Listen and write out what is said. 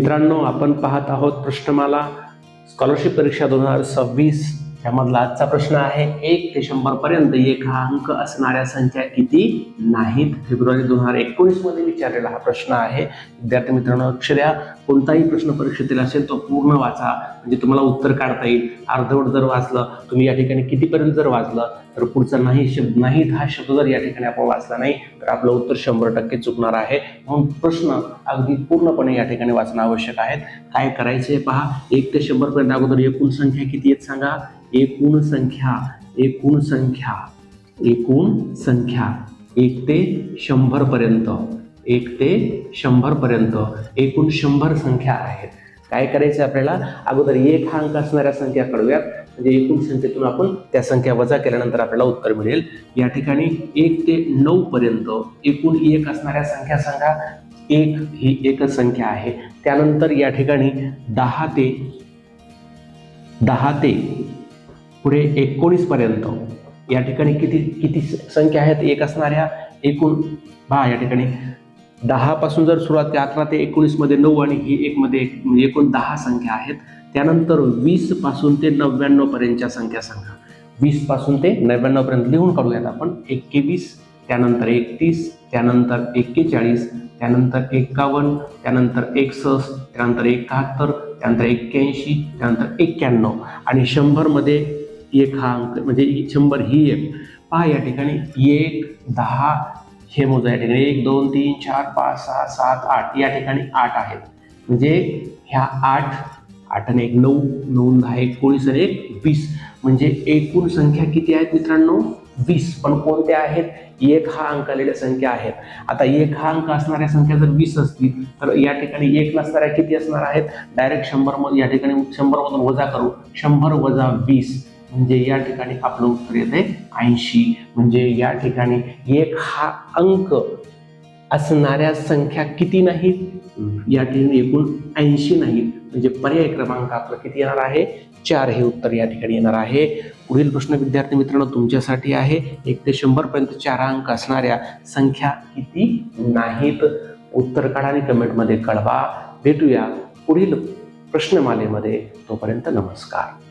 मित्रांनो, आपण पाहत आहोत प्रश्नमाला स्कॉलरशिप परीक्षा 2026 यामधला आजचा प्रश्न आहे 1 ते 100 पर्यंत एक हा अंक असणाऱ्या संख्या किती नाहीत. फेब्रुवारी 2019 मध्ये विचारलेला हा प्रश्न आहे. विद्यार्थी मित्रांनो, लक्ष द्या. कोणताही प्रश्न परीक्षेतील असेल तो पूर्ण वाचा, म्हणजे तुम्हाला उत्तर काढता येईल. अर्धवट जर वाचलं तुम्ही या ठिकाणी कितीपर्यंत जर वाचलं तर पुढचा नाही शब्द नाहीत हा शब्द जर या ठिकाणी आपण वाचला नाही तर आपलं उत्तर 100% चुकणार आहे. म्हणून प्रश्न अगदी पूर्णपणे या ठिकाणी वाचणं आवश्यक आहे. काय करायचे पहा. 1 ते 100 पर्यंत अगोदर एकूण संख्या किती आहेत सांगा. एकूण संख्या 1 ते 100 पर्यंत 1 ते 100 पर्यंत एकूण 100 संख्या आहेत. काय करायचं आपल्याला, अगोदर 1 हा अंक असणाऱ्या संख्या काढूयात, म्हणजे एकूण संख्येतून आपण त्या संख्या वजा केल्यानंतर आपल्याला उत्तर मिळेल. या ठिकाणी 1 ते 9 पर्यंत एकूण 1 असणाऱ्या संख्या सांगा. 1 ही एकच संख्या आहे. त्यानंतर या ठिकाणी 10 ते पुढे 19 पर्यंत या ठिकाणी किती संख्या आहेत 1 असणाऱ्या. एकूण पहा, या ठिकाणी 10 पासून जर सुरुवात केली 11 ते 19 मध्ये 9 आणि ही 1 मध्ये म्हणजे एकूण 10 संख्या आहेत. त्यानंतर 20 पासून ते 99 पर्यंतच्या संख्या सांगा. 20 पासून ते 99 पर्यंत लिहून काढूयात आपण. 21, त्यानंतर 31, त्यानंतर 41, त्यानंतर 51, त्यानंतर 61, त्यानंतर 71, त्यानंतर 81, त्यानंतर 91 आणि 100 मध्ये 1 हा अंक म्हणजे 100 ही 1. पहा या ठिकाणी 1, 10 हे मोजा. या ठिकाणी 1, 2, 3, 4, 5, 6, 7, 8 या ठिकाणी 8 आहेत. म्हणजे ह्या 8 आणि 1 9, 9, 10, 19 आणि 1 20 म्हणजे एकूण संख्या किती आहेत मित्रांनो 20. पण कोणत्या आहेत. 1 हा अंक आलेल्या संख्या आहेत. आता 1 हा अंक असणाऱ्या संख्या जर 20 असतील तर या ठिकाणी 1 नसणाऱ्या किती असणार आहेत. डायरेक्ट 100 मध्ये या ठिकाणी 100 मधून वजा करू. 100 वजा 20 म्हणजे या ठिकाणी आपलं उत्तर येते 80. म्हणजे या ठिकाणी 1 हा अंक असणाऱ्या संख्या किती नाहीत. या ठिकाणी एकूण 80 नाहीत. म्हणजे पर्याय क्रमांक आपलं किती येणार आहे 4 हे उत्तर या ठिकाणी येणार आहे. पुढील प्रश्न विद्यार्थी मित्रांनो तुमच्यासाठी आहे. 1 ते 100 पर्यंत 4 अंक असणाऱ्या संख्या किती नाहीत. उत्तर काढा आणि कमेंटमध्ये कळवा. भेटूया पुढील प्रश्नमालेमध्ये. तोपर्यंत नमस्कार.